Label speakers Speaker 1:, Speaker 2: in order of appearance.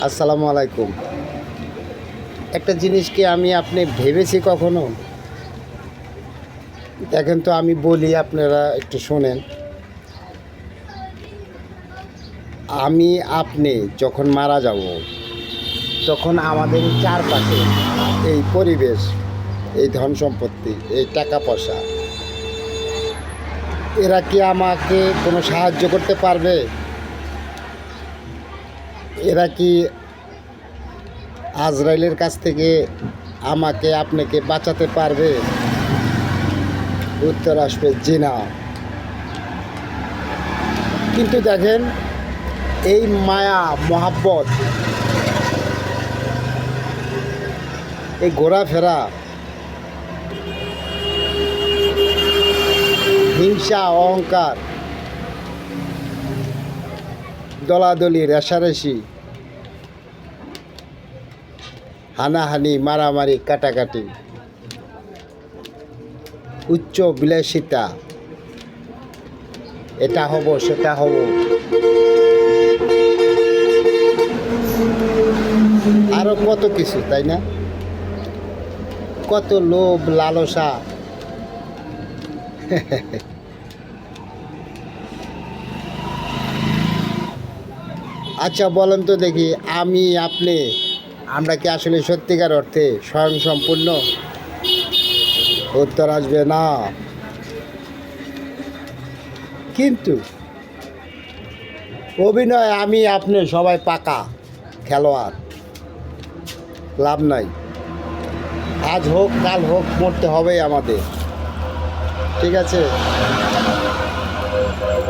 Speaker 1: আসসালামু আলাইকুম। একটা জিনিস কি আমি আপনি ভেবেছি কখনো? দেখেন তো, আমি বলি, আপনারা একটু শোনেন। আমি আপনি যখন মারা যাব, তখন আমাদের এই চারপাশে এই পরিবেশ, এই ধন সম্পত্তি, এই টাকা পয়সা, এরা কি আমাকে কোনো সাহায্য করতে পারবে? এরা কি আজরাইলের কাছ থেকে আমাকে আপনাকে বাঁচাতে পারবে? উত্তর আসবে জি না। কিন্তু দেখেন, এই মায়া মহাব্বত, এই ঘোরাফেরা, হিংসা, অহংকার, দলাদলি, রেষারেষি, হানাহানি, মারামারি, কাটাকাটি, উচ্চ বিলাসিতা, এটা হব সেটা হব, আরো কত কিছু, তাই না? কত লোভ লালসা। আচ্ছা বলেন তো দেখি, আমি আপনি, আমরা কি আসলে সত্যিকার অর্থে স্বয়ংসম্পূর্ণ? উত্তর আসবে না। কিন্তু অভিনয় আমি আপনি সবাই পাকা খেলোয়াড়, লাভ নাই। আজ হোক কাল হোক, মরতে হবেই আমাদের, ঠিক আছে?